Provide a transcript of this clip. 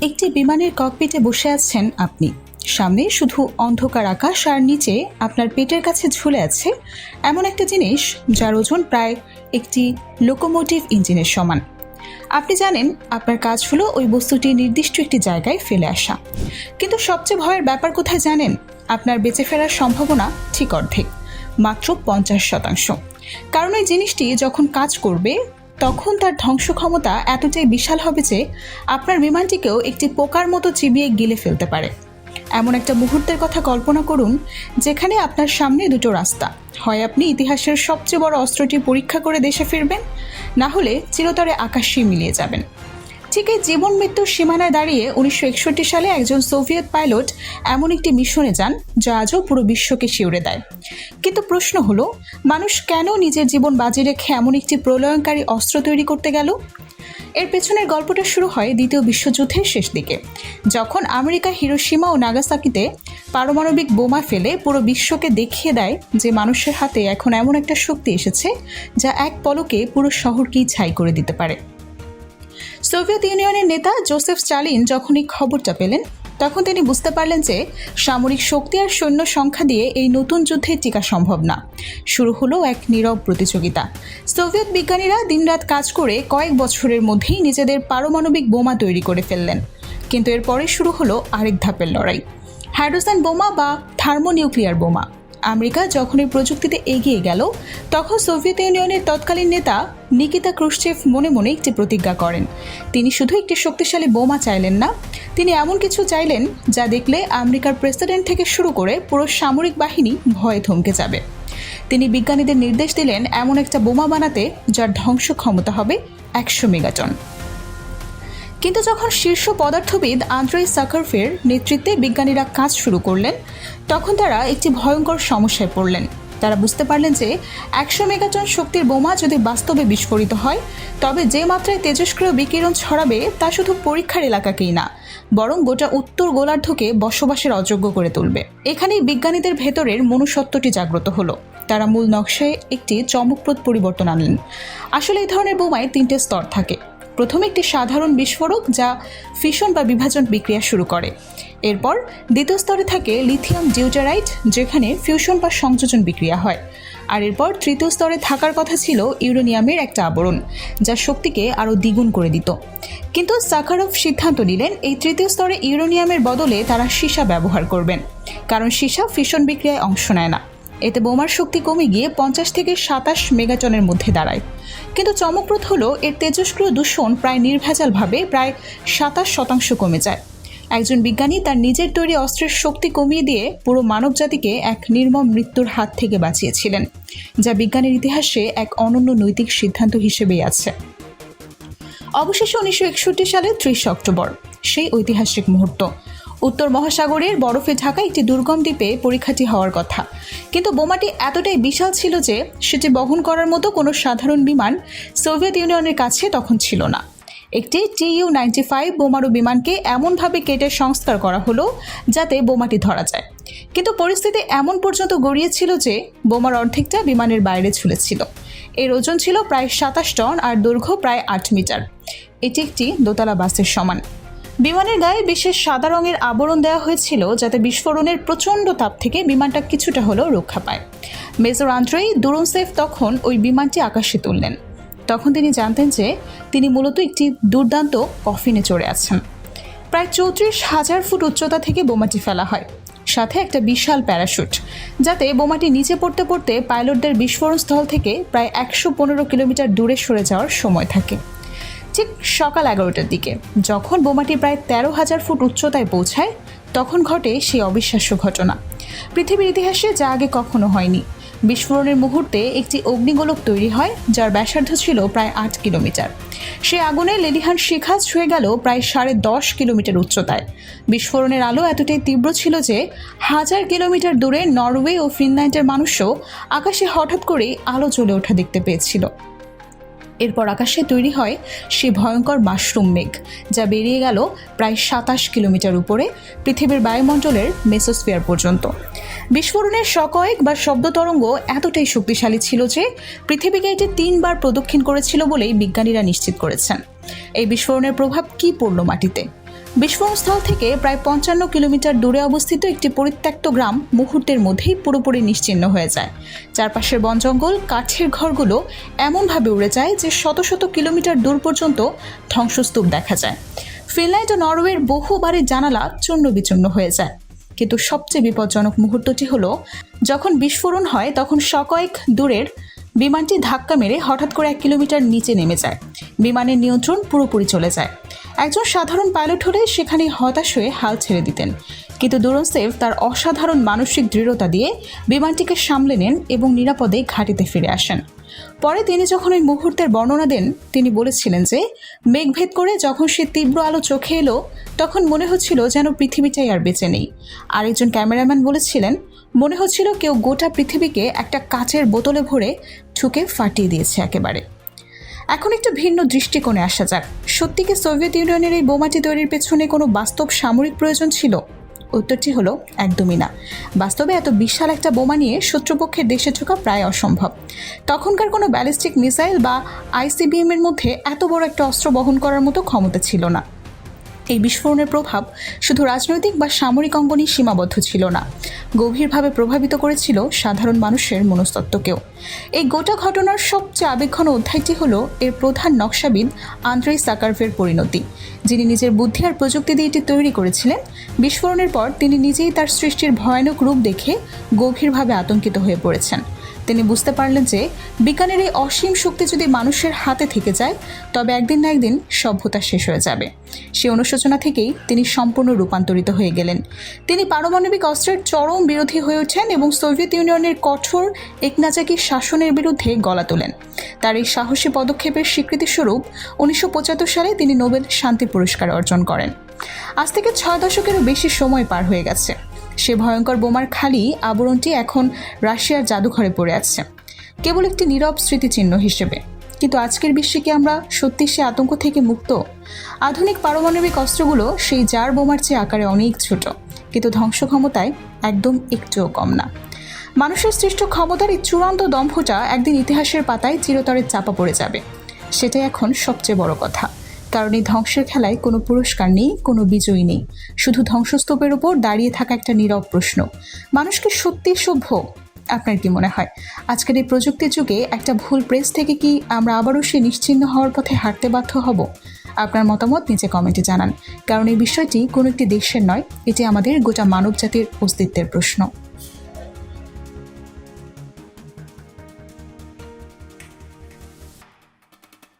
একটি বিমানের ককপিটে বসে আছেন আপনি। সামনে শুধু অন্ধকার আকাশ আর নিচে আপনার পেটের কাছে ঝুলে আছে এমন একটা জিনিস যার ওজন প্রায় একটি লোকোমোটিভ ইঞ্জিনের সমান। আপনি জানেন আপনার কাজ হলো ওই বস্তুটি নির্দিষ্ট একটি জায়গায় ফেলে আসা, কিন্তু সবচেয়ে ভয়ের ব্যাপার কোথায় জানেন? আপনার বেঁচে ফেরার সম্ভাবনা ঠিক অর্ধেক, মাত্র 50%। কারণ ওই জিনিসটি যখন কাজ করবে তখন তার ধ্বংস ক্ষমতা এতটাই বিশাল হবে যে আপনার বিমানটিকেও একটি পোকার মতো চিবিয়ে গিলে ফেলতে পারে। এমন একটা মুহূর্তের কথা কল্পনা করুন যেখানে আপনার সামনে দুটো রাস্তা, হয় আপনি ইতিহাসের সবচেয়ে বড় অস্ত্রটি পরীক্ষা করে দেশে ফিরবেন, না হলে চিরতরে আকাশে মিলিয়ে যাবেন। ঠিক এই জীবন মৃত্যুর সীমানায় দাঁড়িয়ে 1961 সালে একজন সোভিয়েত পাইলট এমন একটি মিশনে যান যা আজও পুরো বিশ্বকে শিউরে দেয়। কিন্তু প্রশ্ন হলো, মানুষ কেন নিজের জীবন বাজি রেখে এমন একটি প্রলয়ঙ্কারী অস্ত্র তৈরি করতে গেল? এর পেছনের গল্পটা শুরু হয় দ্বিতীয় বিশ্বযুদ্ধের শেষ দিকে, যখন আমেরিকা হিরোশিমা ও নাগাসাকিতে পারমাণবিক বোমা ফেলে পুরো বিশ্বকে দেখিয়ে দেয় যে মানুষের হাতে এখন এমন একটা শক্তি এসেছে যা এক পলকে পুরো শহরকেই ছাই করে দিতে পারে। সোভিয়েত ইউনিয়নের নেতা জোসেফ স্টালিন যখন এই খবরটা পেলেন তখন তিনি বুঝতে পারলেন যে সামরিক শক্তি আর সৈন্য সংখ্যা দিয়ে এই নতুন যুদ্ধে টিকা সম্ভব না। শুরু হলো এক নীরব প্রতিযোগিতা। সোভিয়েত বিজ্ঞানীরা দিনরাত কাজ করে কয়েক বছরের মধ্যেই নিজেদের পারমাণবিক বোমা তৈরি করে ফেললেন। কিন্তু এরপরে শুরু হলো আরেক ধাপের লড়াই, হাইড্রোজেন বোমা বা থার্মোনিউক্লিয়ার বোমা। আমেরিকা যখন এই প্রযুক্তিতে এগিয়ে গেল তখন সোভিয়েত ইউনিয়নের তৎকালীন নেতা নিকিতা ক্রুশ্চেভ মনে মনে একটি প্রতিজ্ঞা করেন। তিনি শুধু একটি শক্তিশালী বোমা চাইলেন না, তিনি এমন কিছু চাইলেন যা দেখলে আমেরিকার প্রেসিডেন্ট থেকে শুরু করে পুরো সামরিক বাহিনী ভয়ে থমকে যাবে। তিনি বিজ্ঞানীদের নির্দেশ দিলেন এমন একটা বোমা বানাতে যার ধ্বংস ক্ষমতা হবে 100 মেগাটন। কিন্তু যখন শীর্ষ পদার্থবিদ আন্দ্রেই সাখারোভের নেতৃত্বে বিজ্ঞানীরা কাজ শুরু করলেন তখন তারা একটি ভয়ঙ্কর সমস্যায় পড়লেন। তারা বুঝতে পারলেন যে 100 মেগাটন শক্তির বোমা যদি বাস্তবে বিস্ফোরিত হয় তবে যে মাত্রায় তেজস্ক্রিয় বিকিরণ ছড়াবে তা শুধু পরীক্ষার এলাকাকেই না, বরং গোটা উত্তর গোলার্ধকে বসবাসের অযোগ্য করে তুলবে। এখানেই বিজ্ঞানীদের ভেতরের মনুষ্যত্বটি জাগ্রত হলো। তারা মূল নকশায় একটি চমকপ্রদ পরিবর্তন আনলেন। আসলে এই ধরনের বোমায় 3টে স্তর থাকে। প্রথমে একটি সাধারণ বিস্ফোরক যা ফিশন বা বিভাজন বিক্রিয়া শুরু করে। এরপর দ্বিতীয় স্তরে থাকে লিথিয়াম ডিউটারাইট, যেখানে ফিউশন বা সংযোজন বিক্রিয়া হয়। আর এরপর তৃতীয় স্তরে থাকার কথা ছিল ইউরেনিয়ামের একটা আবরণ, যা শক্তিকে আরও দ্বিগুণ করে দিত। কিন্তু সাখারোভ সিদ্ধান্ত নিলেন এই তৃতীয় স্তরে ইউরেনিয়ামের বদলে তারা সীসা ব্যবহার করবেন, কারণ সীসা ফিশন বিক্রিয়ায় অংশ নেয় না। এতে বোমার শক্তি কমে গিয়ে 50 থেকে 27 মেগাটনের মধ্যে দাঁড়ায়। কিন্তু চমকপ্রদ হলো এর তেজস্ক্রিয় দূষণ প্রায় নির্ভেজালভাবে প্রায় 27% কমে যায়। একজন বিজ্ঞানী তার নিজের তৈরি অস্ত্রের শক্তি কমিয়ে দিয়ে পুরো মানবজাতিকে এক নির্মম মৃত্যুর হাত থেকে বাঁচিয়েছিলেন, যা বিজ্ঞানের ইতিহাসে এক অনন্য নৈতিক সিদ্ধান্ত হিসেবেই আছে। অবশেষে 1961 সালের 30 অক্টোবর সেই ঐতিহাসিক মুহূর্ত। উত্তর মহাসাগরের বরফে ঢাকা একটি দুর্গম দ্বীপে পরীক্ষাটি হওয়ার কথা, কিন্তু বোমাটি এতটাই বিশাল ছিল যে সেটি বহন করার মতো কোনো সাধারণ বিমান সোভিয়েত ইউনিয়নের কাছে তখন ছিল না। একটি Tu-95 বোমারু বিমানকে এমনভাবে কেটে সংস্কার করা হলো যাতে বোমাটি ধরা যায়। কিন্তু পরিস্থিতি এমন পর্যন্ত গড়িয়েছিল যে বোমার অর্ধেকটা বিমানের বাইরে ঝুলেছিল। এর ওজন ছিল প্রায় 27 টন আর দৈর্ঘ্য প্রায় 8 মিটার। এটি একটি দোতলা বাসের সমান। বিমানের গায়ে বিশেষ সাদা রঙের আবরণ দেওয়া হয়েছিল যাতে বিস্ফোরণের প্রচণ্ড তাপ থেকে বিমানটা কিছুটা হলেও রক্ষা পায়। মেজর আন্দ্রেই দুরনসেভ তখন ওই বিমানটি আকাশে তুললেন। তখন তিনি জানতেন যে তিনি মূলত একটি দুর্দান্ত কফিনে চড়ে আছেন। প্রায় 34,000 ফুট উচ্চতা থেকে বোমাটি ফেলা হয়, সাথে একটা বিশাল প্যারাশুট, যাতে বোমাটি নিচে পড়তে পড়তে পাইলটদের বিস্ফোরণ স্থল থেকে প্রায় 115 কিলোমিটার দূরে সরে যাওয়ার সময় থাকে। ঠিক সকাল 11টার দিকে যখন বোমাটি প্রায় 13,000 ফুট উচ্চতায় পৌঁছায় তখন ঘটে সেই অবিশ্বাস্য ঘটনা। পৃথিবীর ইতিহাসে যা আগে কখনো হয়নি। বিস্ফোরণের মুহূর্তে একটি অগ্নিগোলক তৈরি হয় যার ব্যাসার্ধ ছিল প্রায় 8 কিলোমিটার। সে আগুনে লেলিহান শিখা ছুঁয়ে গেল প্রায় 10.5 কিলোমিটার উচ্চতায়। বিস্ফোরণের আলো এতটাই তীব্র ছিল যে 1000 কিলোমিটার দূরে নরওয়ে ও ফিনল্যান্ডের মানুষও আকাশে হঠাৎ করেই আলো জ্বলে ওঠা দেখতে পেয়েছিল। এরপর আকাশে তৈরি হয় সে ভয়ঙ্কর মাশরুম মেঘ, যা বেরিয়ে গেল প্রায় 27 কিলোমিটার উপরে পৃথিবীর বায়ুমণ্ডলের মেসোস্ফিয়ার পর্যন্ত। বিস্ফোরণের শকয়েক বা শব্দ তরঙ্গ এতটাই শক্তিশালী ছিল যে পৃথিবীকে এটি 3 বার প্রদক্ষিণ করেছিল বলেই বিজ্ঞানীরা নিশ্চিত করেছেন। এই বিস্ফোরণের প্রভাব কি পড়ল মাটিতে? বিস্ফোরণস্থল থেকে প্রায় 55 কিলোমিটার দূরে অবস্থিত একটি পরিত্যক্ত গ্রাম মুহূর্তের মধ্যেই পুরোপুরি নিশ্চিহ্ন হয়ে যায়। চারপাশের বন জঙ্গল, কাঠের ঘরগুলো এমনভাবে উড়ে যায় যে শত শত কিলোমিটার দূর পর্যন্ত ধ্বংসস্তূপ দেখা যায়। ফিনল্যান্ড ও নরওয়ের বহু বাড়ির জানালা চূর্ণ বিচূর্ণ হয়ে যায়। কিন্তু সবচেয়ে বিপজ্জনক মুহূর্তটি হলো যখন বিস্ফোরণ হয়, তখন কয়েক দূরের বিমানটি ধাক্কা মেরে হঠাৎ করে 1 কিলোমিটার নিচে নেমে যায়। বিমানের নিয়ন্ত্রণ পুরোপুরি চলে যায়। একজন সাধারণ পাইলট হলে সেখানে হতাশ হয়ে হাল ছেড়ে দিতেন, কিন্তু দুরনসেভ তার অসাধারণ মানসিক দৃঢ়তা দিয়ে বিমানটিকে সামলে নেন এবং নিরাপদে ঘাঁটিতে ফিরে আসেন। পরে তিনি যখন ওই মুহূর্তের বর্ণনা দেন, তিনি বলেছিলেন যে মেঘভেদ করে যখন সে তীব্র আলো চোখে এলো, তখন মনে হচ্ছিল যেন পৃথিবীটাই আর বেঁচে নেই। আরেকজন ক্যামেরাম্যান বলেছিলেন, মনে হচ্ছিল কেউ গোটা পৃথিবীকে একটা কাচের বোতলে ভরে ঠুকে ফাটিয়ে দিয়েছে একেবারে। এখন একটু ভিন্ন দৃষ্টিকোণে আসা যাক। সত্যি কি সোভিয়েত ইউনিয়নের এই বোমাটি তৈরির পেছনে কোনো বাস্তব সামরিক প্রয়োজন ছিল? উত্তরটি হলো একদমই না। বাস্তবে এত বিশাল একটা বোমা নিয়ে শত্রুপক্ষের দেশে ঢোকা প্রায় অসম্ভব। তখনকার কোনো ব্যালিস্টিক মিসাইল বা ICBM এর মধ্যে এত বড় একটা অস্ত্র বহন করার মতো ক্ষমতা ছিল না। এই বিস্ফোরণের প্রভাব শুধু রাজনৈতিক বা সামরিক অঙ্গনেই সীমাবদ্ধ ছিল না, গভীরভাবে প্রভাবিত করেছিল সাধারণ মানুষের মনস্তত্ত্বকেও। এই গোটা ঘটনার সবচেয়ে আবেগঘন অধ্যায়টি হলো এর প্রধান নকশাবিদ আন্দ্রেই সাকারভের পরিণতি, যিনি নিজের বুদ্ধি আর প্রযুক্তি দিয়ে এটি তৈরি করেছিলেন। বিস্ফোরণের পর তিনি নিজেই তার সৃষ্টির ভয়ানক রূপ দেখে গভীরভাবে আতঙ্কিত হয়ে পড়েছেন। তিনি বুঝতে পারলেন যে বিজ্ঞানের এই অসীম শক্তি যদি মানুষের হাতে থেকে যায়, তবে একদিন না একদিন সভ্যতা শেষ হয়ে যাবে। সেই অনুশোচনা থেকেই তিনি সম্পূর্ণ রূপান্তরিত হয়ে গেলেন। তিনি পারমাণবিক অস্ত্রের চরম বিরোধী হয়ে ওঠেন এবং সোভিয়েত ইউনিয়নের কঠোর একনাজাকি শাসনের বিরুদ্ধে গলা তোলেন। তার এই সাহসী পদক্ষেপের স্বীকৃতিস্বরূপ 1975 সালে তিনি নোবেল শান্তি পুরস্কার অর্জন করেন। আজ থেকে 6 দশকেরও বেশি সময় পার হয়ে গেছে। সে ভয়ঙ্কর বোমার খালি আবরণটি এখন রাশিয়ার জাদুঘরে পড়ে আছে, কেবল একটি নীরব স্মৃতিচিহ্ন হিসেবে। কিন্তু আজকের বিশ্বে কি আমরা সত্যি সে আতঙ্ক থেকে মুক্ত? আধুনিক পারমাণবিক অস্ত্রগুলো সেই জার বোমার চেয়ে আকারে অনেক ছোট, কিন্তু ধ্বংস ক্ষমতায় একদম একটুও কম না। মানুষের সৃষ্ট ক্ষমতার এই চূড়ান্ত দম্ভটা একদিন ইতিহাসের পাতায় চিরতরে চাপা পড়ে যাবে। সেটাই এখন সবচেয়ে বড় কথা, কারণ এই ধ্বংসের খেলায় কোনো পুরস্কার নেই, কোনো বিজয়ী নেই, শুধু ধ্বংসস্তূপের উপর দাঁড়িয়ে থাকা একটা নীরব প্রশ্ন, মানুষকে সত্যি সভ্য? আপনার কি মনে হয় আজকের এই প্রযুক্তির যুগে একটা ভুল প্রেস থেকে কি আমরা আবারও সে নিশ্চিহ্ন হওয়ার পথে হাঁটতে বাধ্য হব? আপনার মতামত নিচে কমেন্টে জানান, কারণ এই বিষয়টি কোনো একটি দেশের নয়, এটি আমাদের গোটা মানব জাতির অস্তিত্বের প্রশ্ন।